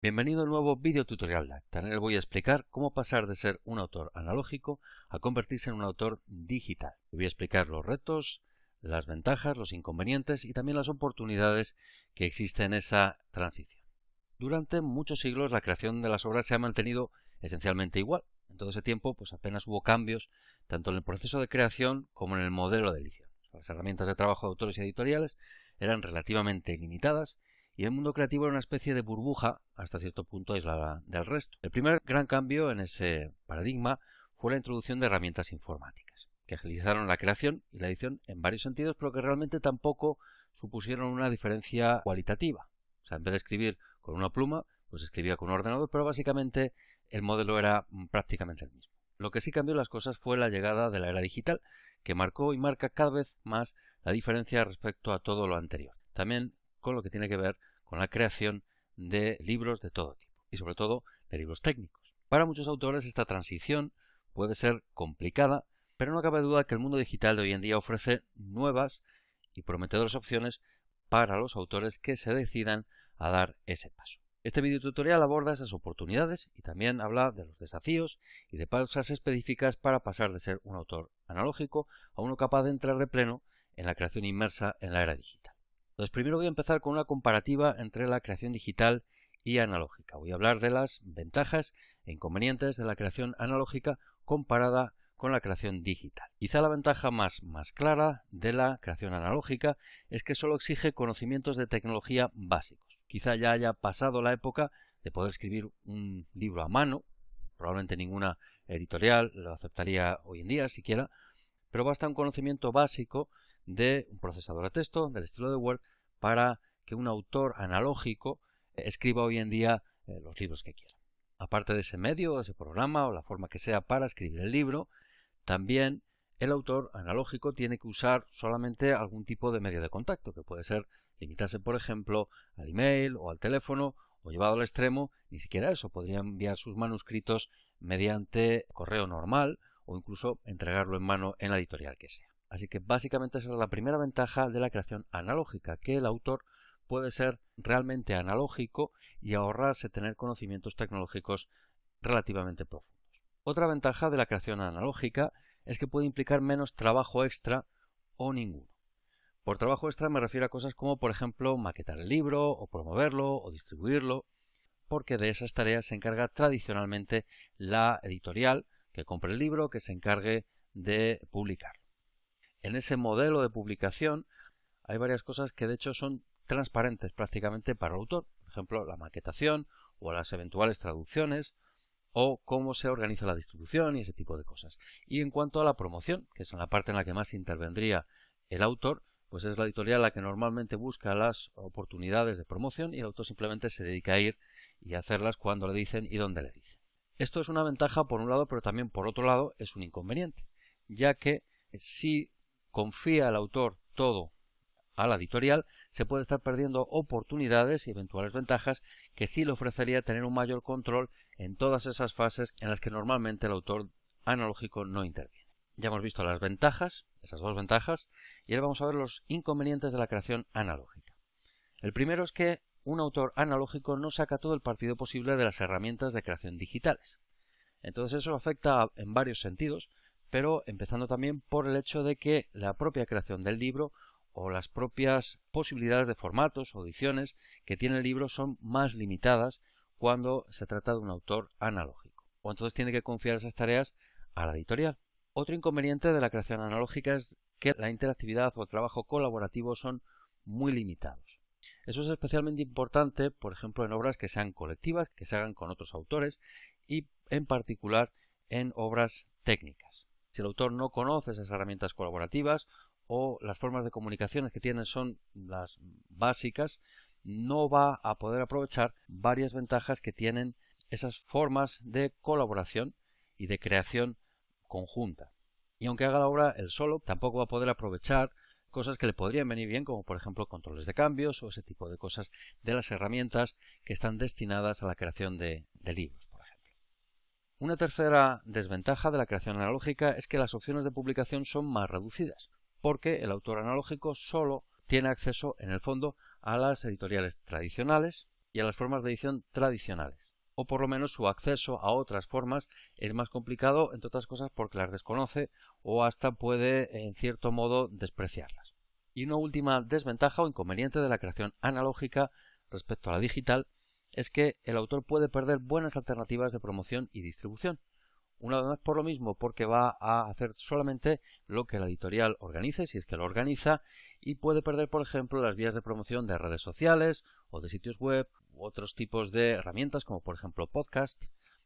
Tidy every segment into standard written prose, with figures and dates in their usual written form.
Bienvenido a un nuevo video tutorial Lacta. En él voy a explicar cómo pasar de ser un autor analógico a convertirse en un autor digital. Voy a explicar los retos, las ventajas, los inconvenientes y también las oportunidades que existen en esa transición. Durante muchos siglos la creación de las obras se ha mantenido esencialmente igual. En todo ese tiempo apenas hubo cambios tanto en el proceso de creación como en el modelo de edición. Las herramientas de trabajo de autores y editoriales eran relativamente limitadas y el mundo creativo era una especie de burbuja hasta cierto punto aislada del resto. El primer gran cambio en ese paradigma fue la introducción de herramientas informáticas, que agilizaron la creación y la edición en varios sentidos, pero que realmente tampoco supusieron una diferencia cualitativa. O sea, en vez de escribir con una pluma, pues escribía con un ordenador, pero básicamente el modelo era prácticamente el mismo. Lo que sí cambió las cosas fue la llegada de la era digital, que marcó y marca cada vez más la diferencia respecto a todo lo anterior. También con lo que tiene que ver con la creación de libros de todo tipo y sobre todo de libros técnicos. Para muchos autores esta transición puede ser complicada, pero no cabe duda que el mundo digital de hoy en día ofrece nuevas y prometedoras opciones para los autores que se decidan a dar ese paso. Este video tutorial aborda esas oportunidades y también habla de los desafíos y de pausas específicas para pasar de ser un autor analógico a uno capaz de entrar de pleno en la creación inmersa en la era digital. Entonces, primero voy a empezar con una comparativa entre la creación digital y analógica. Voy a hablar de las ventajas e inconvenientes de la creación analógica comparada con la creación digital. Quizá la ventaja más clara de la creación analógica es que solo exige conocimientos de tecnología básicos. Quizá ya haya pasado la época de poder escribir un libro a mano, probablemente ninguna editorial lo aceptaría hoy en día siquiera, pero basta un conocimiento básico de un procesador de texto, del estilo de Word, para que un autor analógico escriba hoy en día los libros que quiera. Aparte de ese medio, ese programa o la forma que sea para escribir el libro, también el autor analógico tiene que usar solamente algún tipo de medio de contacto, que puede ser limitarse, por ejemplo, al email o al teléfono, o llevado al extremo, ni siquiera eso, podría enviar sus manuscritos mediante correo normal o incluso entregarlo en mano en la editorial que sea. Así que básicamente esa es la primera ventaja de la creación analógica, que el autor puede ser realmente analógico y ahorrarse tener conocimientos tecnológicos relativamente profundos. Otra ventaja de la creación analógica es que puede implicar menos trabajo extra o ninguno. Por trabajo extra me refiero a cosas como, por ejemplo, maquetar el libro, o promoverlo, o distribuirlo, porque de esas tareas se encarga tradicionalmente la editorial que compre el libro, que se encargue de publicarlo. En ese modelo de publicación hay varias cosas que de hecho son transparentes prácticamente para el autor, por ejemplo, la maquetación o las eventuales traducciones, o cómo se organiza la distribución y ese tipo de cosas. Y en cuanto a la promoción, que es en la parte en la que más intervendría el autor, pues es la editorial la que normalmente busca las oportunidades de promoción y el autor simplemente se dedica a ir y a hacerlas cuando le dicen y donde le dicen. Esto es una ventaja por un lado, pero también por otro lado es un inconveniente, ya que si confía el autor todo a la editorial, se puede estar perdiendo oportunidades y eventuales ventajas que sí le ofrecería tener un mayor control en todas esas fases en las que normalmente el autor analógico no interviene. Ya hemos visto las ventajas, esas dos ventajas, y ahora vamos a ver los inconvenientes de la creación analógica. El primero es que un autor analógico no saca todo el partido posible de las herramientas de creación digitales. Entonces eso afecta en varios sentidos, pero empezando también por el hecho de que la propia creación del libro o las propias posibilidades de formatos o ediciones que tiene el libro son más limitadas cuando se trata de un autor analógico. O entonces tiene que confiar esas tareas a la editorial. Otro inconveniente de la creación analógica es que la interactividad o el trabajo colaborativo son muy limitados. Eso es especialmente importante, por ejemplo, en obras que sean colectivas, que se hagan con otros autores y en particular en obras técnicas. Si el autor no conoce esas herramientas colaborativas o las formas de comunicaciones que tienen son las básicas, no va a poder aprovechar varias ventajas que tienen esas formas de colaboración y de creación conjunta. Y aunque haga la obra él solo, tampoco va a poder aprovechar cosas que le podrían venir bien, como por ejemplo controles de cambios o ese tipo de cosas de las herramientas que están destinadas a la creación de libros, por ejemplo. Una tercera desventaja de la creación analógica es que las opciones de publicación son más reducidas, porque el autor analógico solo tiene acceso, en el fondo, a las editoriales tradicionales y a las formas de edición tradicionales. O por lo menos su acceso a otras formas es más complicado, entre otras cosas porque las desconoce o hasta puede, en cierto modo, despreciarlas. Y una última desventaja o inconveniente de la creación analógica respecto a la digital es que el autor puede perder buenas alternativas de promoción y distribución. Una vez más por lo mismo, porque va a hacer solamente lo que la editorial organice, si es que lo organiza, y puede perder, por ejemplo, las vías de promoción de redes sociales o de sitios web u otros tipos de herramientas, como por ejemplo podcast,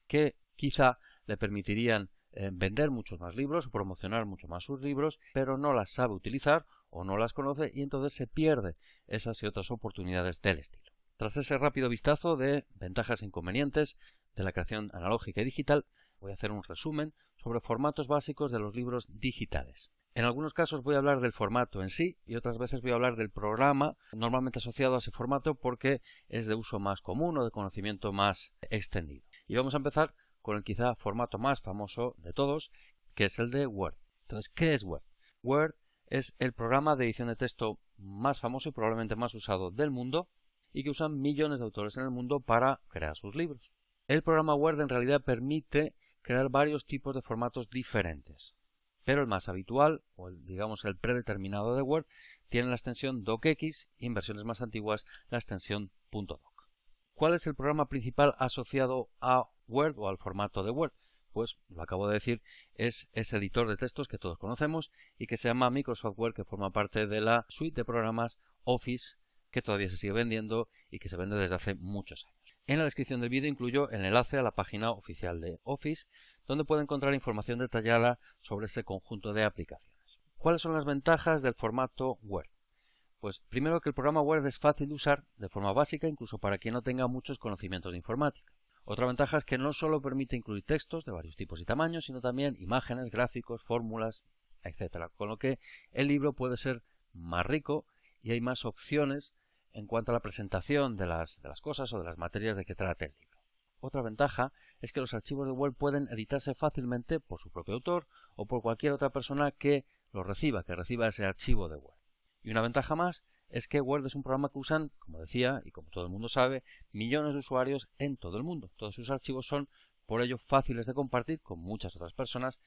que quizá le permitirían vender muchos más libros o promocionar mucho más sus libros, pero no las sabe utilizar o no las conoce y entonces se pierde esas y otras oportunidades del estilo. Tras ese rápido vistazo de ventajas e inconvenientes de la creación analógica y digital, voy a hacer un resumen sobre formatos básicos de los libros digitales. En algunos casos voy a hablar del formato en sí y otras veces voy a hablar del programa normalmente asociado a ese formato porque es de uso más común o de conocimiento más extendido. Y vamos a empezar con el quizá formato más famoso de todos, que es el de Word. Entonces, ¿qué es Word? Word es el programa de edición de texto más famoso y probablemente más usado del mundo y que usan millones de autores en el mundo para crear sus libros. El programa Word en realidad permite crear varios tipos de formatos diferentes, pero el más habitual, o digamos el predeterminado de Word, tiene la extensión docx y en versiones más antiguas la extensión .doc. ¿Cuál es el programa principal asociado a Word o al formato de Word? Pues, lo acabo de decir, es ese editor de textos que todos conocemos y que se llama Microsoft Word, que forma parte de la suite de programas Office, que todavía se sigue vendiendo y que se vende desde hace muchos años. En la descripción del vídeo incluyo el enlace a la página oficial de Office, donde puede encontrar información detallada sobre ese conjunto de aplicaciones. ¿Cuáles son las ventajas del formato Word? Pues primero que el programa Word es fácil de usar de forma básica, incluso para quien no tenga muchos conocimientos de informática. Otra ventaja es que no solo permite incluir textos de varios tipos y tamaños, sino también imágenes, gráficos, fórmulas, etc. Con lo que el libro puede ser más rico y hay más opciones en cuanto a la presentación de las cosas o de las materias de que trate el libro. Otra ventaja es que los archivos de Word pueden editarse fácilmente por su propio autor o por cualquier otra persona que reciba ese archivo de Word. Y una ventaja más es que Word es un programa que usan, como decía, y como todo el mundo sabe, millones de usuarios en todo el mundo. Todos sus archivos son, por ello, fáciles de compartir con muchas otras personas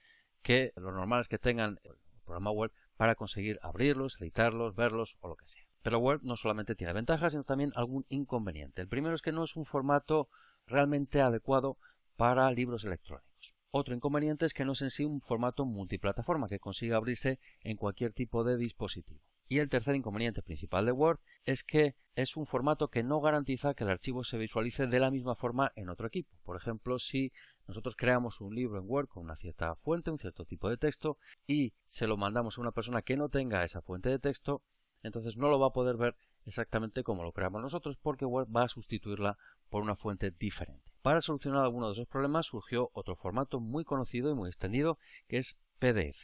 que lo normal es que tengan el programa Word para conseguir abrirlos, editarlos, verlos o lo que sea. Pero Word no solamente tiene ventajas, sino también algún inconveniente. El primero es que no es un formato realmente adecuado para libros electrónicos. Otro inconveniente es que no es en sí un formato multiplataforma que consiga abrirse en cualquier tipo de dispositivo. Y el tercer inconveniente principal de Word es que es un formato que no garantiza que el archivo se visualice de la misma forma en otro equipo. Por ejemplo, si nosotros creamos un libro en Word con una cierta fuente, un cierto tipo de texto, y se lo mandamos a una persona que no tenga esa fuente de texto, entonces no lo va a poder ver exactamente como lo creamos nosotros porque Word va a sustituirla por una fuente diferente. Para solucionar alguno de esos problemas surgió otro formato muy conocido y muy extendido que es PDF.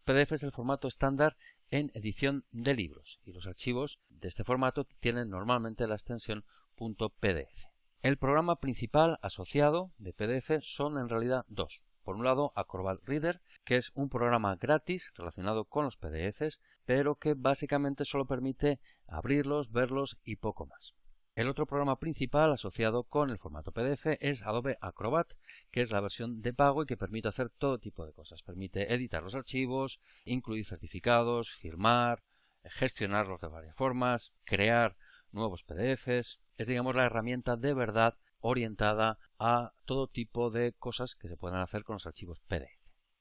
PDF es el formato estándar en edición de libros y los archivos de este formato tienen normalmente la extensión .pdf. El programa principal asociado de PDF son en realidad dos. Por un lado, Acrobat Reader, que es un programa gratis relacionado con los PDFs, pero que básicamente solo permite abrirlos, verlos y poco más. El otro programa principal asociado con el formato PDF es Adobe Acrobat, que es la versión de pago y que permite hacer todo tipo de cosas. Permite editar los archivos, incluir certificados, firmar, gestionarlos de varias formas, crear nuevos PDFs. Es, digamos, la herramienta de verdad orientada a todo tipo de cosas que se puedan hacer con los archivos PDF.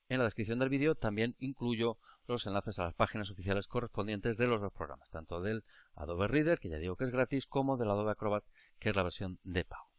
En la descripción del vídeo también incluyo los enlaces a las páginas oficiales correspondientes de los dos programas, tanto del Adobe Reader, que ya digo que es gratis, como del Adobe Acrobat, que es la versión de pago.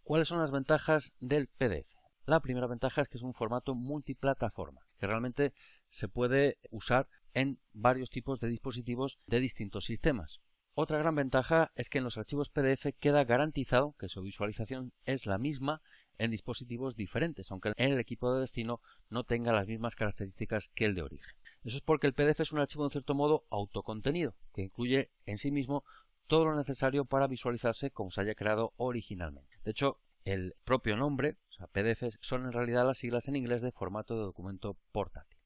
¿Cuáles son las ventajas del PDF? La primera ventaja es que es un formato multiplataforma, que realmente se puede usar en varios tipos de dispositivos de distintos sistemas. Otra gran ventaja es que en los archivos PDF queda garantizado que su visualización es la misma en dispositivos diferentes, aunque en el equipo de destino no tenga las mismas características que el de origen. Eso es porque el PDF es un archivo en cierto modo autocontenido, que incluye en sí mismo todo lo necesario para visualizarse como se haya creado originalmente. De hecho, el propio nombre, o sea, PDF, son en realidad las siglas en inglés de formato de documento portátil.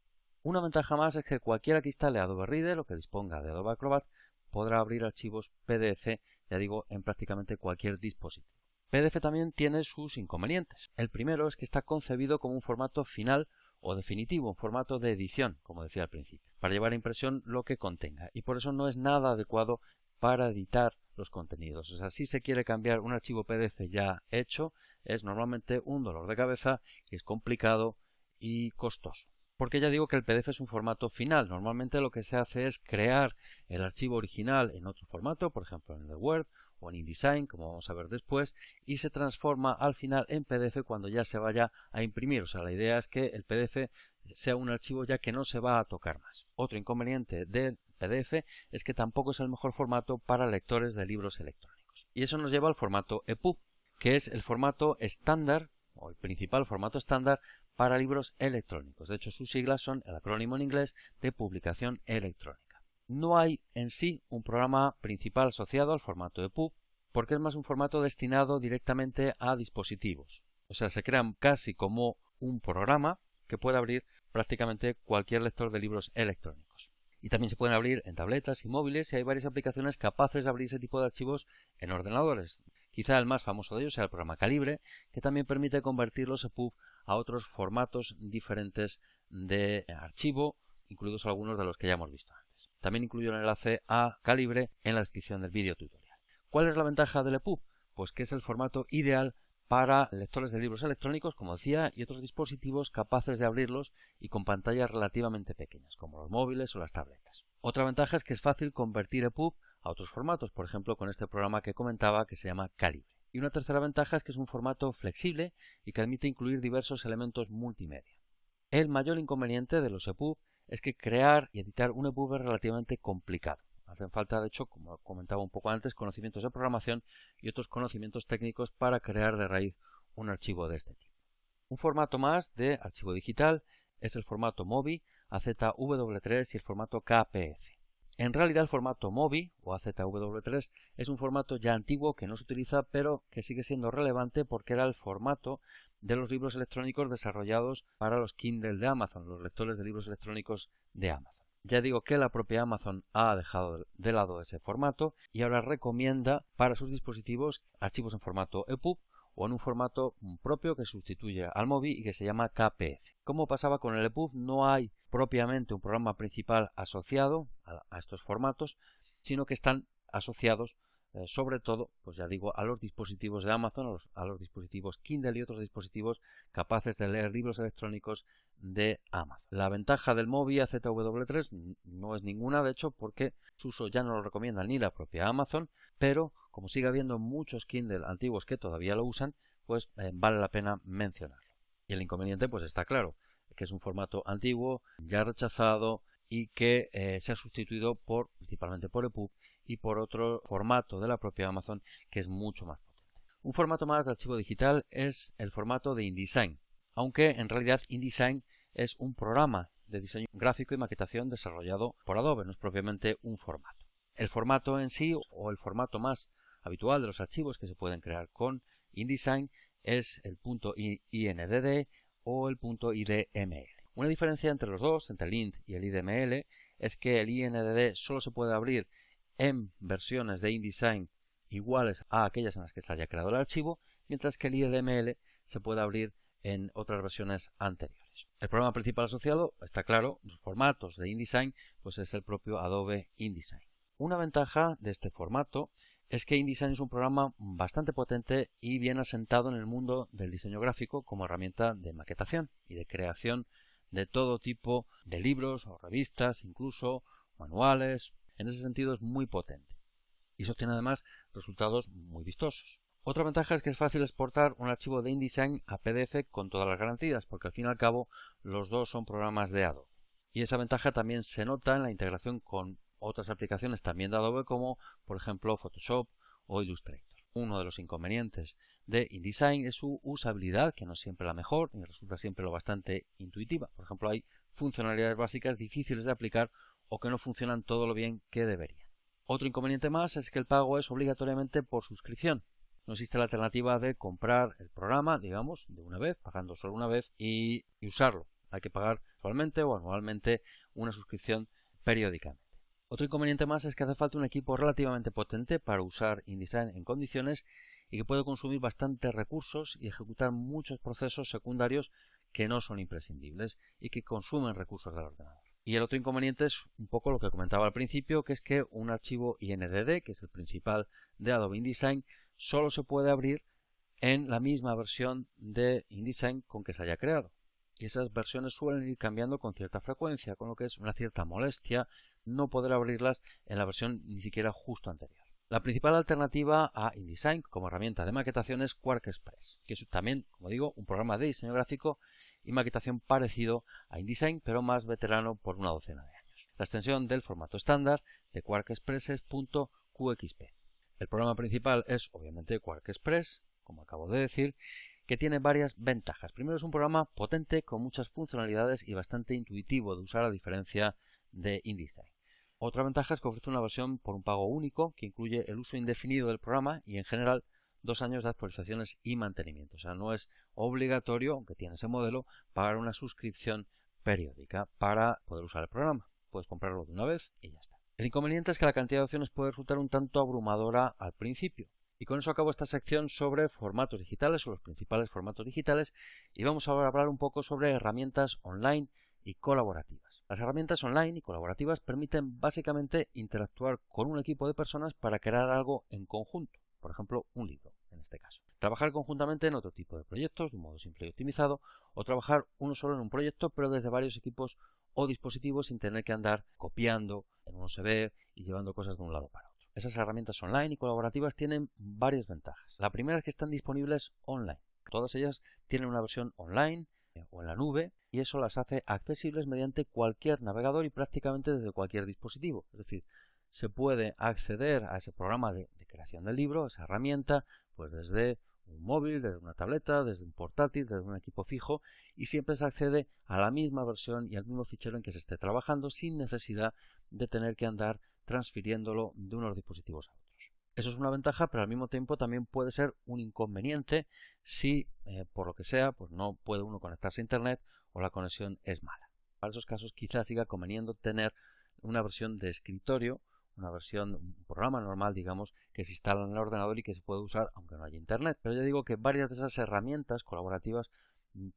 Una ventaja más es que cualquiera que instale Adobe Reader o que disponga de Adobe Acrobat podrá abrir archivos PDF, ya digo, en prácticamente cualquier dispositivo. PDF también tiene sus inconvenientes. El primero es que está concebido como un formato final o definitivo, un formato de edición, como decía al principio, para llevar a impresión lo que contenga, y por eso no es nada adecuado para editar los contenidos. O sea, si se quiere cambiar un archivo PDF ya hecho, es normalmente un dolor de cabeza y es complicado y costoso. Porque ya digo que el PDF es un formato final. Normalmente lo que se hace es crear el archivo original en otro formato, por ejemplo en el Word o en InDesign, como vamos a ver después, y se transforma al final en PDF cuando ya se vaya a imprimir. O sea, la idea es que el PDF sea un archivo ya que no se va a tocar más. Otro inconveniente del PDF es que tampoco es el mejor formato para lectores de libros electrónicos. Y eso nos lleva al formato EPUB, que es el formato estándar, o el principal formato estándar para libros electrónicos. De hecho, sus siglas son el acrónimo en inglés de publicación electrónica. No hay en sí un programa principal asociado al formato EPUB, porque es más un formato destinado directamente a dispositivos. O sea, se crean casi como un programa que puede abrir prácticamente cualquier lector de libros electrónicos. Y también se pueden abrir en tabletas y móviles, y hay varias aplicaciones capaces de abrir ese tipo de archivos en ordenadores. Quizá el más famoso de ellos sea el programa Calibre, que también permite convertir los EPUB a otros formatos diferentes de archivo, incluidos algunos de los que ya hemos visto antes. También incluyo el enlace a Calibre en la descripción del vídeo tutorial. ¿Cuál es la ventaja del EPUB? Pues que es el formato ideal para lectores de libros electrónicos, como decía, y otros dispositivos capaces de abrirlos y con pantallas relativamente pequeñas, como los móviles o las tabletas. Otra ventaja es que es fácil convertir EPUB a otros formatos, por ejemplo con este programa que comentaba que se llama Calibre. Y una tercera ventaja es que es un formato flexible y que admite incluir diversos elementos multimedia. El mayor inconveniente de los EPUB es que crear y editar un EPUB es relativamente complicado. Hacen falta, de hecho, como comentaba un poco antes, conocimientos de programación y otros conocimientos técnicos para crear de raíz un archivo de este tipo. Un formato más de archivo digital es el formato MOBI, AZW3 y el formato KPF. En realidad el formato MOBI o AZW3 es un formato ya antiguo que no se utiliza, pero que sigue siendo relevante porque era el formato de los libros electrónicos desarrollados para los Kindle de Amazon, los lectores de libros electrónicos de Amazon. Ya digo que la propia Amazon ha dejado de lado ese formato y ahora recomienda para sus dispositivos archivos en formato EPUB o en un formato propio que sustituye al MOBI y que se llama KPF. Como pasaba con el EPUB, no hay propiamente un programa principal asociado a estos formatos, sino que están asociados sobre todo, pues ya digo, a los dispositivos de Amazon, a los dispositivos Kindle y otros dispositivos capaces de leer libros electrónicos de Amazon. La ventaja del MOBI AZW3 no es ninguna, de hecho, porque su uso ya no lo recomienda ni la propia Amazon, pero como sigue habiendo muchos Kindle antiguos que todavía lo usan, pues vale la pena mencionarlo. Y el inconveniente pues está claro, que es un formato antiguo, ya rechazado y que se ha sustituido principalmente por EPUB y por otro formato de la propia Amazon que es mucho más potente. Un formato más de archivo digital es el formato de InDesign, aunque en realidad InDesign es un programa de diseño gráfico y maquetación desarrollado por Adobe, no es propiamente un formato. El formato en sí, o el formato más habitual de los archivos que se pueden crear con InDesign, es el .indd o el .idml. Una diferencia entre los dos, entre el int y el idml, es que el indd solo se puede abrir en versiones de InDesign iguales a aquellas en las que se haya creado el archivo, mientras que el idml se puede abrir en otras versiones anteriores. El programa principal asociado, está claro, los formatos de InDesign, pues es el propio Adobe InDesign. Una ventaja de este formato es que InDesign es un programa bastante potente y bien asentado en el mundo del diseño gráfico como herramienta de maquetación y de creación de todo tipo de libros o revistas, incluso manuales. En ese sentido es muy potente y se obtiene además resultados muy vistosos. Otra ventaja es que es fácil exportar un archivo de InDesign a PDF con todas las garantías, porque al fin y al cabo los dos son programas de Adobe. Y esa ventaja también se nota en la integración con otras aplicaciones también de Adobe, como por ejemplo Photoshop o Illustrator. Uno de los inconvenientes de InDesign es su usabilidad, que no es siempre la mejor ni resulta siempre lo bastante intuitiva. Por ejemplo, hay funcionalidades básicas difíciles de aplicar o que no funcionan todo lo bien que deberían. Otro inconveniente más es que el pago es obligatoriamente por suscripción. No existe la alternativa de comprar el programa, digamos, de una vez, pagando solo una vez y usarlo. Hay que pagar mensualmente o anualmente una suscripción periódicamente. Otro inconveniente más es que hace falta un equipo relativamente potente para usar InDesign en condiciones y que puede consumir bastantes recursos y ejecutar muchos procesos secundarios que no son imprescindibles y que consumen recursos del ordenador. Y el otro inconveniente es un poco lo que comentaba al principio, que es que un archivo INDD, que es el principal de Adobe InDesign, solo se puede abrir en la misma versión de InDesign con que se haya creado. Y esas versiones suelen ir cambiando con cierta frecuencia, con lo que es una cierta molestia no poder abrirlas en la versión ni siquiera justo anterior. La principal alternativa a InDesign como herramienta de maquetación es QuarkXPress, que es también, como digo, un programa de diseño gráfico y maquetación parecido a InDesign, pero más veterano por una docena de años. La extensión del formato estándar de QuarkXPress es .qxp. El programa principal es, obviamente, QuarkXPress, como acabo de decir, que tiene varias ventajas. Primero, es un programa potente con muchas funcionalidades y bastante intuitivo de usar a diferencia de InDesign. Otra ventaja es que ofrece una versión por un pago único que incluye el uso indefinido del programa y en general 2 años de actualizaciones y mantenimiento. O sea, no es obligatorio, aunque tiene ese modelo, pagar una suscripción periódica para poder usar el programa. Puedes comprarlo de una vez y ya está. El inconveniente es que la cantidad de opciones puede resultar un tanto abrumadora al principio. Y con eso acabo esta sección sobre formatos digitales o los principales formatos digitales y vamos ahora a hablar un poco sobre herramientas online y colaborativas. Las herramientas online y colaborativas permiten básicamente interactuar con un equipo de personas para crear algo en conjunto, por ejemplo, un libro en este caso. Trabajar conjuntamente en otro tipo de proyectos de un modo simple y optimizado o trabajar uno solo en un proyecto pero desde varios equipos o dispositivos sin tener que andar copiando en un USB y llevando cosas de un lado para otro. Esas herramientas online y colaborativas tienen varias ventajas. La primera es que están disponibles online. Todas ellas tienen una versión online o en la nube y eso las hace accesibles mediante cualquier navegador y prácticamente desde cualquier dispositivo. Es decir, se puede acceder a ese programa de creación del libro, esa herramienta, pues desde un móvil, desde una tableta, desde un portátil, desde un equipo fijo y siempre se accede a la misma versión y al mismo fichero en que se esté trabajando sin necesidad de tener que andar transfiriéndolo de unos dispositivos a otros. Eso es una ventaja, pero al mismo tiempo también puede ser un inconveniente si, por lo que sea, pues no puede uno conectarse a Internet o la conexión es mala. Para esos casos quizás siga conveniendo tener una versión de escritorio, un programa normal, digamos, que se instala en el ordenador y que se puede usar aunque no haya Internet. Pero ya digo que varias de esas herramientas colaborativas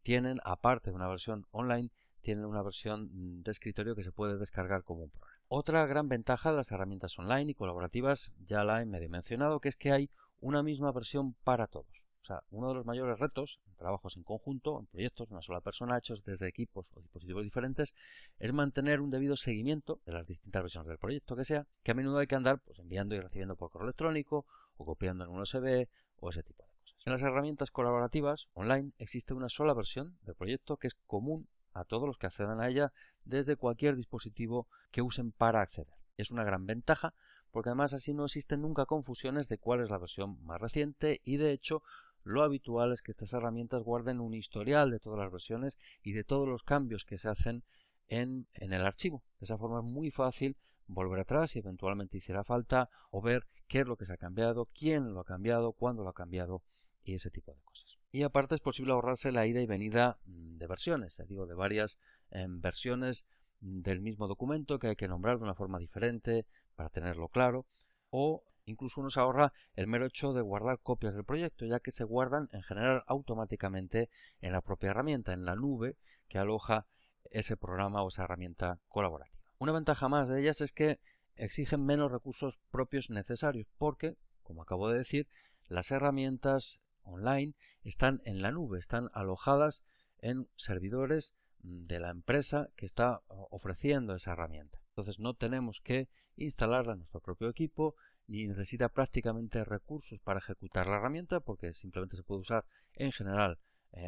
tienen, aparte de una versión online, tienen una versión de escritorio que se puede descargar como un programa. Otra gran ventaja de las herramientas online y colaborativas, ya la he medio mencionado, que es que hay una misma versión para todos. O sea, uno de los mayores retos en trabajos en conjunto, en proyectos de una sola persona hechos desde equipos o dispositivos diferentes, es mantener un debido seguimiento de las distintas versiones del proyecto que sea, que a menudo hay que andar pues, enviando y recibiendo por correo electrónico o copiando en un USB o ese tipo de cosas. En las herramientas colaborativas online existe una sola versión del proyecto que es común a todos los que accedan a ella desde cualquier dispositivo que usen para acceder. Es una gran ventaja porque además así no existen nunca confusiones de cuál es la versión más reciente y de hecho lo habitual es que estas herramientas guarden un historial de todas las versiones y de todos los cambios que se hacen en el archivo. De esa forma es muy fácil volver atrás si eventualmente hiciera falta o ver qué es lo que se ha cambiado, quién lo ha cambiado, cuándo lo ha cambiado y ese tipo de cosas. Y aparte es posible ahorrarse la ida y venida de versiones, ya digo, de varias versiones del mismo documento que hay que nombrar de una forma diferente para tenerlo claro, o incluso uno se ahorra el mero hecho de guardar copias del proyecto, ya que se guardan en general automáticamente en la propia herramienta, en la nube que aloja ese programa o esa herramienta colaborativa. Una ventaja más de ellas es que exigen menos recursos propios necesarios, porque, como acabo de decir, las herramientas online están en la nube, están alojadas en servidores de la empresa que está ofreciendo esa herramienta. Entonces no tenemos que instalarla en nuestro propio equipo y necesita prácticamente recursos para ejecutar la herramienta porque simplemente se puede usar en general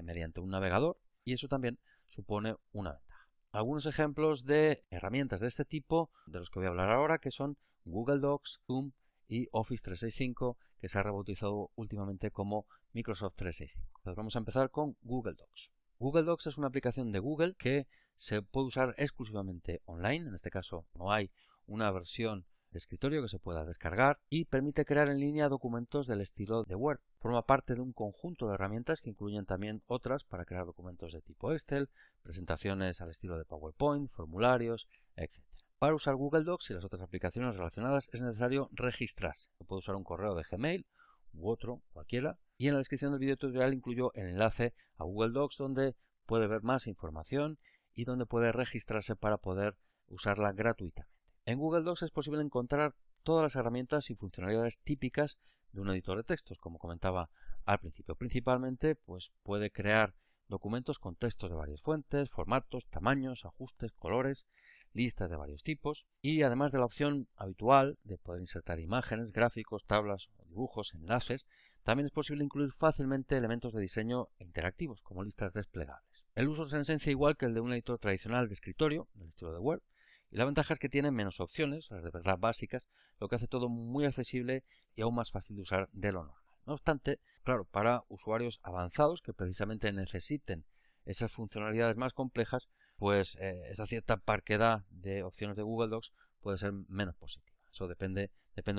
mediante un navegador y eso también supone una ventaja. Algunos ejemplos de herramientas de este tipo de los que voy a hablar ahora que son Google Docs, Zoom y Office 365 que se ha rebautizado últimamente como Microsoft 365. Entonces vamos a empezar con Google Docs. Google Docs es una aplicación de Google que se puede usar exclusivamente online, en este caso no hay una versión de escritorio que se pueda descargar y permite crear en línea documentos del estilo de Word. Forma parte de un conjunto de herramientas que incluyen también otras para crear documentos de tipo Excel, presentaciones al estilo de PowerPoint, formularios, etc. Para usar Google Docs y las otras aplicaciones relacionadas es necesario registrarse. Se puede usar un correo de Gmail u otro, cualquiera, y en la descripción del video tutorial incluyo el enlace a Google Docs donde puede ver más información y donde puede registrarse para poder usarla gratuitamente. En Google Docs es posible encontrar todas las herramientas y funcionalidades típicas de un editor de textos, como comentaba al principio. Principalmente, pues puede crear documentos con textos de varias fuentes, formatos, tamaños, ajustes, colores, listas de varios tipos y además de la opción habitual de poder insertar imágenes, gráficos, tablas, dibujos, enlaces, también es posible incluir fácilmente elementos de diseño interactivos como listas desplegables. El uso es en esencia igual que el de un editor tradicional de escritorio, del estilo de Word, y la ventaja es que tiene menos opciones, las de verdad básicas, lo que hace todo muy accesible y aún más fácil de usar de lo normal. No obstante, claro, para usuarios avanzados que precisamente necesiten esas funcionalidades más complejas, pues esa cierta parquedad de opciones de Google Docs puede ser menos positiva. Eso depende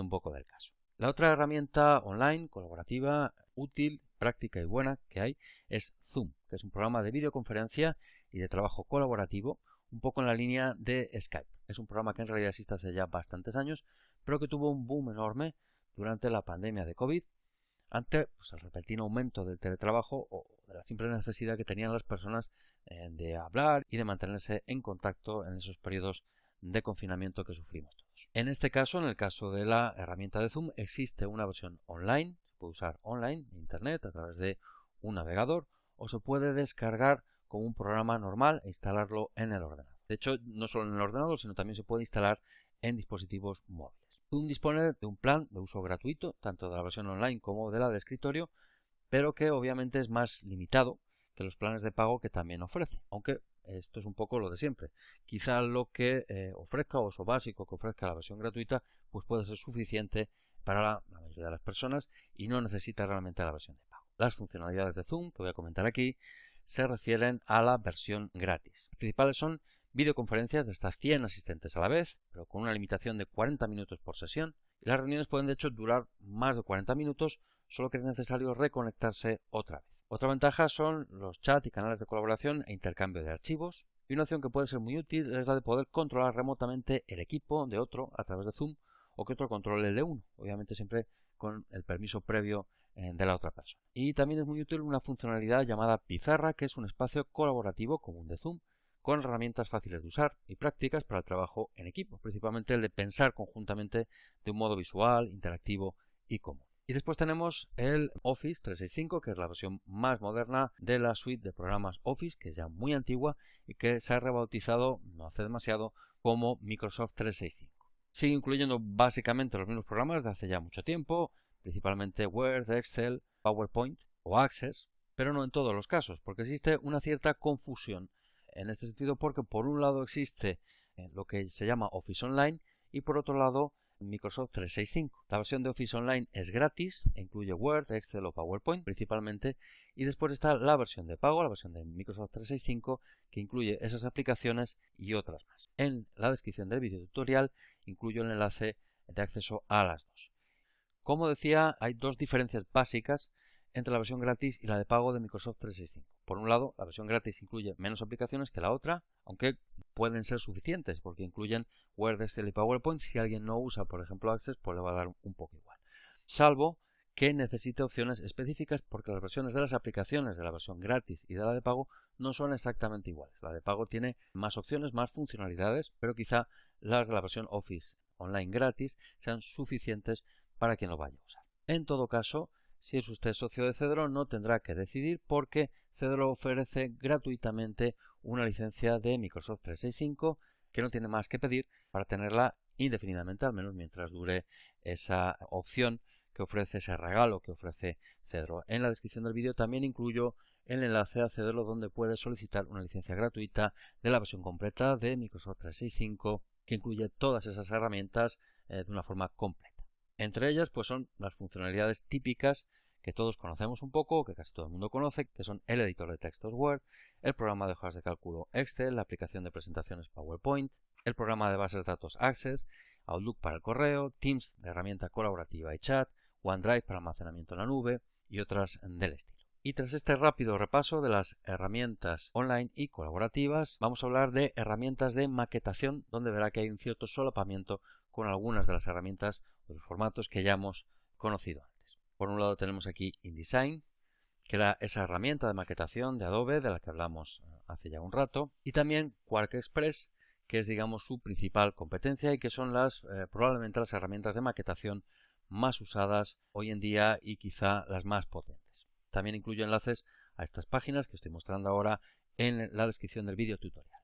un poco del caso. La otra herramienta online, colaborativa, útil, práctica y buena que hay es Zoom, que es un programa de videoconferencia y de trabajo colaborativo, un poco en la línea de Skype. Es un programa que en realidad existe hace ya bastantes años, pero que tuvo un boom enorme durante la pandemia de COVID, ante pues, el repentino aumento del teletrabajo o de la simple necesidad que tenían las personas de hablar y de mantenerse en contacto en esos periodos de confinamiento que sufrimos todos. En este caso, en el caso de la herramienta de Zoom, existe una versión online, se puede usar online, en internet, a través de un navegador, o se puede descargar como un programa normal e instalarlo en el ordenador. De hecho, no solo en el ordenador, sino también se puede instalar en dispositivos móviles. Zoom dispone de un plan de uso gratuito, tanto de la versión online como de la de escritorio, pero que obviamente es más limitado que los planes de pago que también ofrece, aunque esto es un poco lo de siempre. Quizá lo que ofrezca o eso básico que ofrezca la versión gratuita pues puede ser suficiente para la mayoría de las personas y no necesita realmente la versión de pago. Las funcionalidades de Zoom que voy a comentar aquí se refieren a la versión gratis. Las principales son videoconferencias de hasta 100 asistentes a la vez, pero con una limitación de 40 minutos por sesión. Y las reuniones pueden de hecho durar más de 40 minutos, solo que es necesario reconectarse otra vez. Otra ventaja son los chats y canales de colaboración e intercambio de archivos. Y una opción que puede ser muy útil es la de poder controlar remotamente el equipo de otro a través de Zoom o que otro controle el de uno, obviamente siempre con el permiso previo de la otra persona. Y también es muy útil una funcionalidad llamada Pizarra, que es un espacio colaborativo común de Zoom, con herramientas fáciles de usar y prácticas para el trabajo en equipo, principalmente el de pensar conjuntamente de un modo visual, interactivo y común. Y después tenemos el Office 365, que es la versión más moderna de la suite de programas Office, que es ya muy antigua y que se ha rebautizado no hace demasiado como Microsoft 365. Sigue incluyendo básicamente los mismos programas de hace ya mucho tiempo, principalmente Word, Excel, PowerPoint o Access, pero no en todos los casos, porque existe una cierta confusión en este sentido porque por un lado existe lo que se llama Office Online y por otro lado Microsoft 365. La versión de Office Online es gratis, incluye Word, Excel o PowerPoint principalmente, y después está la versión de pago, la versión de Microsoft 365, que incluye esas aplicaciones y otras más. En la descripción del video tutorial incluyo el enlace de acceso a las dos. Como decía, hay dos diferencias básicas entre la versión gratis y la de pago de Microsoft 365. Por un lado, la versión gratis incluye menos aplicaciones que la otra, aunque pueden ser suficientes porque incluyen Word, Excel y PowerPoint. Si alguien no usa, por ejemplo, Access, pues le va a dar un poco igual. Salvo que necesite opciones específicas porque las versiones de las aplicaciones de la versión gratis y de la de pago no son exactamente iguales. La de pago tiene más opciones, más funcionalidades, pero quizá las de la versión Office Online gratis sean suficientes para quien lo vaya a usar. En todo caso, si es usted socio de Cedro, no tendrá que decidir porque Cedro ofrece gratuitamente una licencia de Microsoft 365 que no tiene más que pedir para tenerla indefinidamente, al menos mientras dure esa opción que ofrece, ese regalo que ofrece Cedro. En la descripción del vídeo también incluyo el enlace a Cedro donde puede solicitar una licencia gratuita de la versión completa de Microsoft 365 que incluye todas esas herramientas de una forma completa. Entre ellas pues son las funcionalidades típicas que todos conocemos un poco, que casi todo el mundo conoce, que son el editor de textos Word, el programa de hojas de cálculo Excel, la aplicación de presentaciones PowerPoint, el programa de bases de datos Access, Outlook para el correo, Teams de herramienta colaborativa y chat, OneDrive para almacenamiento en la nube y otras del estilo. Y tras este rápido repaso de las herramientas online y colaborativas, vamos a hablar de herramientas de maquetación, donde verá que hay un cierto solapamiento con algunas de las herramientas o los formatos que ya hemos conocido antes. Por un lado tenemos aquí InDesign, que era esa herramienta de maquetación de Adobe de la que hablamos hace ya un rato, y también QuarkXPress, que es, digamos, su principal competencia y que son probablemente las herramientas de maquetación más usadas hoy en día y quizá las más potentes. También incluyo enlaces a estas páginas que estoy mostrando ahora en la descripción del vídeo tutorial.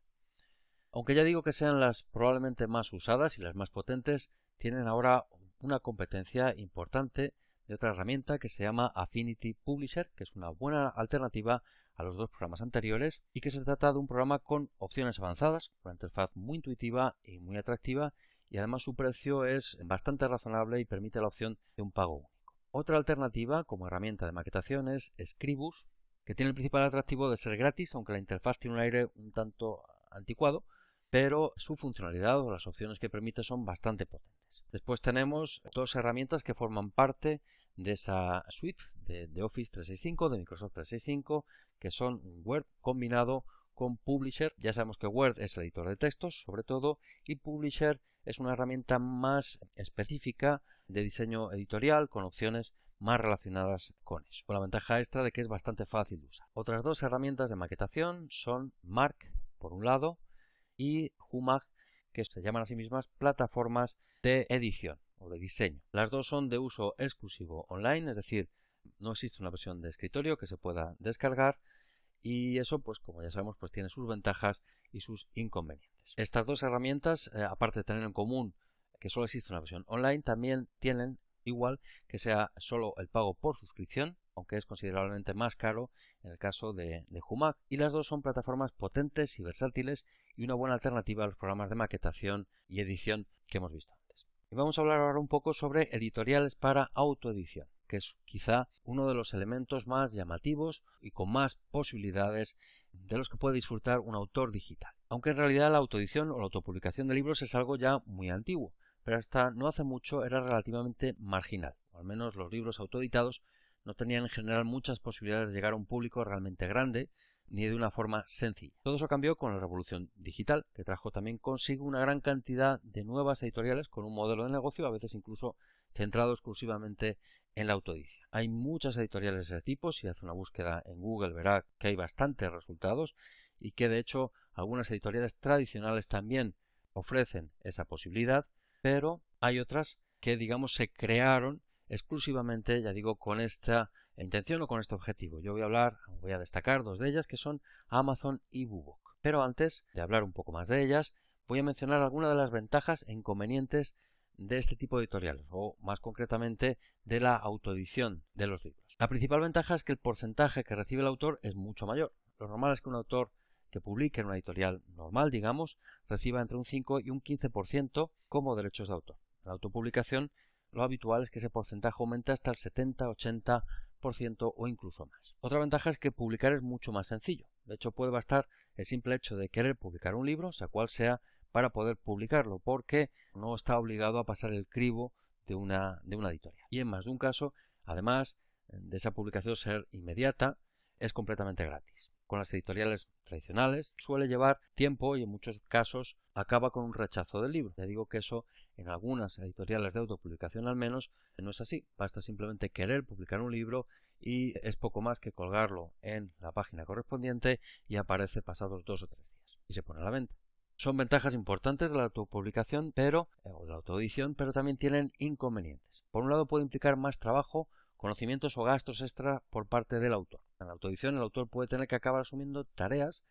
Aunque ya digo que sean las probablemente más usadas y las más potentes, tienen ahora una competencia importante de otra herramienta que se llama Affinity Publisher, que es una buena alternativa a los dos programas anteriores y que se trata de un programa con opciones avanzadas, una interfaz muy intuitiva y muy atractiva, y además su precio es bastante razonable y permite la opción de un pago único. Otra alternativa como herramienta de maquetación es Scribus, que tiene el principal atractivo de ser gratis, aunque la interfaz tiene un aire un tanto anticuado, pero su funcionalidad o las opciones que permite son bastante potentes. Después tenemos dos herramientas que forman parte de esa suite de Office 365, de Microsoft 365, que son Word combinado con Publisher. Ya sabemos que Word es el editor de textos, sobre todo, y Publisher es una herramienta más específica de diseño editorial con opciones más relacionadas con eso, con la ventaja extra de que es bastante fácil de usar. Otras dos herramientas de maquetación son Mark, por un lado, y Humag, que se llaman a sí mismas plataformas de edición o de diseño. Las dos son de uso exclusivo online, es decir, no existe una versión de escritorio que se pueda descargar, y eso, pues como ya sabemos, pues tiene sus ventajas y sus inconvenientes. Estas dos herramientas, aparte de tener en común que solo existe una versión online, también tienen igual que sea solo el pago por suscripción, aunque es considerablemente más caro en el caso de Humag, y las dos son plataformas potentes y versátiles y una buena alternativa a los programas de maquetación y edición que hemos visto antes. Y vamos a hablar ahora un poco sobre editoriales para autoedición, que es quizá uno de los elementos más llamativos y con más posibilidades de los que puede disfrutar un autor digital. Aunque en realidad la autoedición o la autopublicación de libros es algo ya muy antiguo, pero hasta no hace mucho era relativamente marginal, o al menos los libros autoeditados no tenían en general muchas posibilidades de llegar a un público realmente grande ni de una forma sencilla. Todo eso cambió con la revolución digital, que trajo también consigo una gran cantidad de nuevas editoriales con un modelo de negocio, a veces incluso centrado exclusivamente en la autoedición. Hay muchas editoriales de ese tipo, si hace una búsqueda en Google verá que hay bastantes resultados y que de hecho algunas editoriales tradicionales también ofrecen esa posibilidad, pero hay otras que, digamos, se crearon exclusivamente, ya digo, con esta intención o con este objetivo. Yo voy a destacar dos de ellas, que son Amazon y BookBook. Pero antes de hablar un poco más de ellas, voy a mencionar algunas de las ventajas e inconvenientes de este tipo de editoriales, o más concretamente de la autoedición de los libros. La principal ventaja es que el porcentaje que recibe el autor es mucho mayor. Lo normal es que un autor que publique en una editorial normal, digamos, reciba entre un 5 y un 15% como derechos de autor. En la autopublicación lo habitual es que ese porcentaje aumente hasta el 70-80% o incluso más. Otra ventaja es que publicar es mucho más sencillo. De hecho, puede bastar el simple hecho de querer publicar un libro, sea cual sea, para poder publicarlo, porque no está obligado a pasar el cribo de una editorial. Y en más de un caso, además de esa publicación ser inmediata, es completamente gratis. Con las editoriales tradicionales suele llevar tiempo y en muchos casos acaba con un rechazo del libro. Ya digo que eso en algunas editoriales de autopublicación al menos no es así. Basta simplemente querer publicar un libro y es poco más que colgarlo en la página correspondiente y aparece pasados 2 o 3 días y se pone a la venta. Son ventajas importantes de la autopublicación o de la autoedición, pero también tienen inconvenientes. Por un lado puede implicar más trabajo, conocimientos o gastos extra por parte del autor. En la autoedición el autor puede tener que acabar asumiendo tareas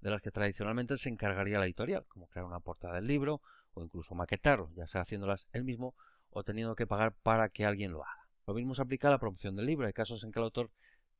de las que tradicionalmente se encargaría la editorial, como crear una portada del libro o incluso maquetarlo, ya sea haciéndolas él mismo o teniendo que pagar para que alguien lo haga. Lo mismo se aplica a la promoción del libro. Hay casos en que el autor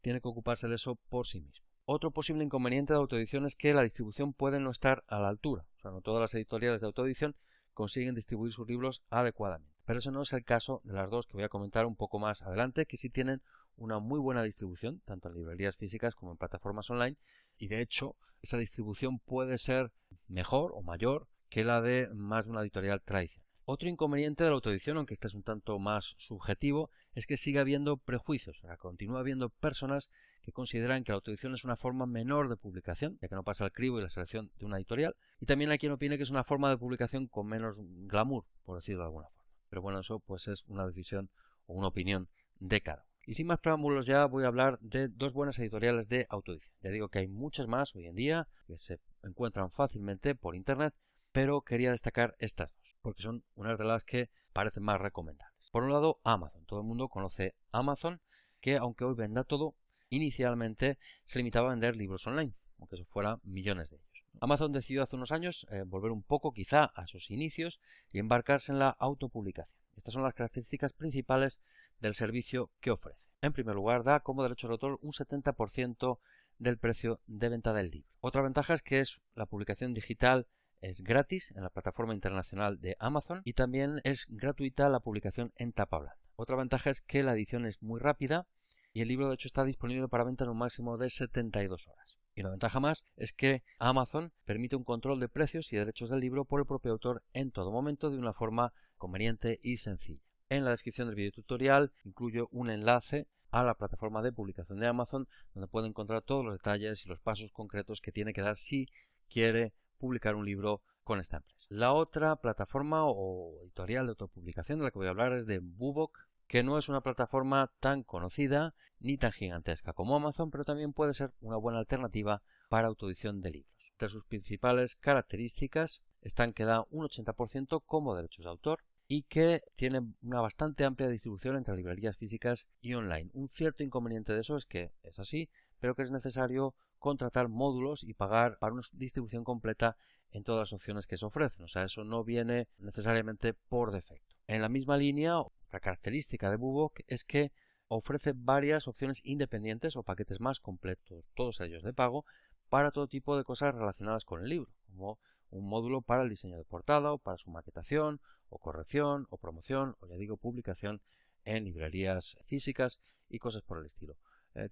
tiene que ocuparse de eso por sí mismo. Otro posible inconveniente de autoedición es que la distribución puede no estar a la altura. O sea, no todas las editoriales de autoedición consiguen distribuir sus libros adecuadamente. Pero ese no es el caso de las dos que voy a comentar un poco más adelante, que sí tienen una muy buena distribución, tanto en librerías físicas como en plataformas online, y de hecho esa distribución puede ser mejor o mayor que la de más de una editorial tradicional. Otro inconveniente de la autoedición, aunque este es un tanto más subjetivo, es que sigue habiendo prejuicios. O sea, continúa habiendo personas que consideran que la autoedición es una forma menor de publicación, ya que no pasa el cribo y la selección de una editorial, y también hay quien opine que es una forma de publicación con menos glamour, por decirlo de alguna forma. Pero bueno, eso pues es una decisión o una opinión de cada uno. Y sin más preámbulos ya voy a hablar de dos buenas editoriales de autoedición. Ya digo que hay muchas más hoy en día que se encuentran fácilmente por internet, pero quería destacar estas dos, porque son unas de las que parecen más recomendables. Por un lado, Amazon. Todo el mundo conoce Amazon, que aunque hoy venda todo, inicialmente se limitaba a vender libros online, aunque eso fuera millones de ellos. Amazon decidió hace unos años volver un poco quizá a sus inicios y embarcarse en la autopublicación. Estas son las características principales del servicio que ofrece. En primer lugar, da como derecho de autor un 70% del precio de venta del libro. Otra ventaja es que la publicación digital es gratis en la plataforma internacional de Amazon y también es gratuita la publicación en tapa blanda. Otra ventaja es que la edición es muy rápida y el libro de hecho está disponible para venta en un máximo de 72 horas. Y una ventaja más es que Amazon permite un control de precios y derechos del libro por el propio autor en todo momento de una forma conveniente y sencilla. En la descripción del video tutorial incluyo un enlace a la plataforma de publicación de Amazon donde puede encontrar todos los detalles y los pasos concretos que tiene que dar si quiere publicar un libro con esta empresa. La otra plataforma o editorial de autopublicación de la que voy a hablar es de Bubok, que no es una plataforma tan conocida ni tan gigantesca como Amazon, pero también puede ser una buena alternativa para autoedición de libros. Entre sus principales características están que da un 80% como derechos de autor y que tiene una bastante amplia distribución entre librerías físicas y online. Un cierto inconveniente de eso es que es así, pero que es necesario contratar módulos y pagar para una distribución completa en todas las opciones que se ofrecen. O sea, eso no viene necesariamente por defecto. En la misma línea, otra característica de Bubok es que ofrece varias opciones independientes o paquetes más completos, todos ellos de pago, para todo tipo de cosas relacionadas con el libro, como un módulo para el diseño de portada o para su maquetación o corrección o promoción o ya digo publicación en librerías físicas y cosas por el estilo.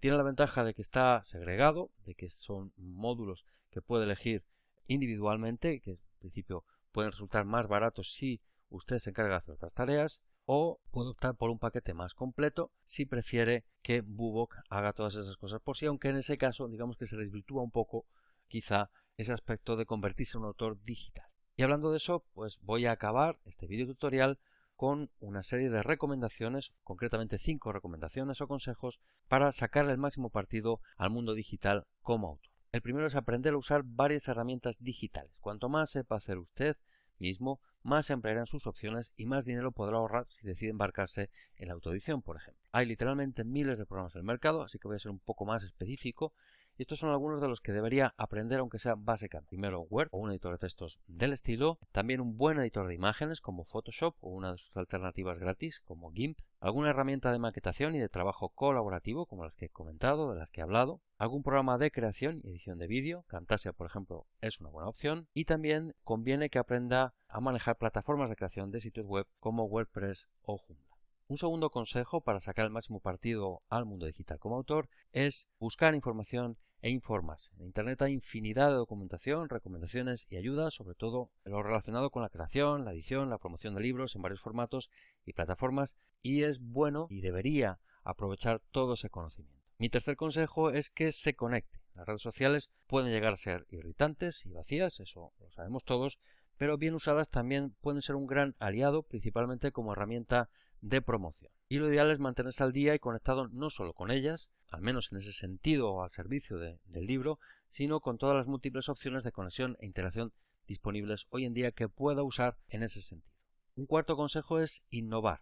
Tiene la ventaja de que está segregado, de que son módulos que puede elegir individualmente, que en principio pueden resultar más baratos si usted se encarga de hacer otras tareas, o puede optar por un paquete más completo si prefiere que Bubok haga todas esas cosas por sí, aunque en ese caso digamos que se desvirtúa un poco quizá ese aspecto de convertirse en un autor digital. Y hablando de eso, pues voy a acabar este video tutorial con una serie de recomendaciones, concretamente 5 recomendaciones o consejos para sacarle el máximo partido al mundo digital como autor. El primero es aprender a usar varias herramientas digitales. Cuanto más sepa hacer usted mismo, más se ampliarán sus opciones y más dinero podrá ahorrar si decide embarcarse en la autoedición, por ejemplo. Hay literalmente miles de programas en el mercado, así que voy a ser un poco más específico. Y estos son algunos de los que debería aprender aunque sea básicamente. Primero Word o un editor de textos del estilo. También un buen editor de imágenes como Photoshop o una de sus alternativas gratis como GIMP. Alguna herramienta de maquetación y de trabajo colaborativo como las que he comentado, de las que he hablado. Algún programa de creación y edición de vídeo. Camtasia, por ejemplo, es una buena opción. Y también conviene que aprenda a manejar plataformas de creación de sitios web como WordPress o Joomla. Un segundo consejo para sacar el máximo partido al mundo digital como autor es buscar información e informarse. En Internet hay infinidad de documentación, recomendaciones y ayudas, sobre todo lo relacionado con la creación, la edición, la promoción de libros en varios formatos y plataformas, y es bueno y debería aprovechar todo ese conocimiento. Mi tercer consejo es que se conecte. Las redes sociales pueden llegar a ser irritantes y vacías, eso lo sabemos todos, pero bien usadas también pueden ser un gran aliado, principalmente como herramienta de promoción. Y lo ideal es mantenerse al día y conectado no solo con ellas, al menos en ese sentido o al servicio del libro, sino con todas las múltiples opciones de conexión e interacción disponibles hoy en día que pueda usar en ese sentido. Un cuarto consejo es innovar.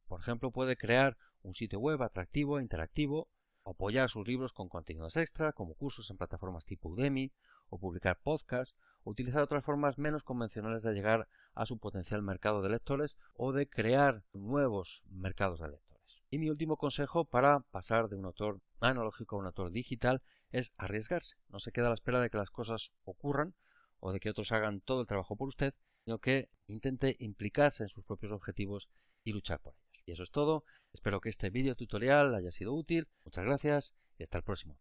Por ejemplo, puede crear un sitio web atractivo e interactivo, apoyar sus libros con contenidos extra, como cursos en plataformas tipo Udemy, o publicar podcasts, o utilizar otras formas menos convencionales de llegar a su potencial mercado de lectores o de crear nuevos mercados de lectores. Y mi último consejo para pasar de un autor analógico a un autor digital es arriesgarse. No se queda a la espera de que las cosas ocurran o de que otros hagan todo el trabajo por usted, sino que intente implicarse en sus propios objetivos y luchar por ellos. Y eso es todo. Espero que este video tutorial haya sido útil. Muchas gracias y hasta el próximo.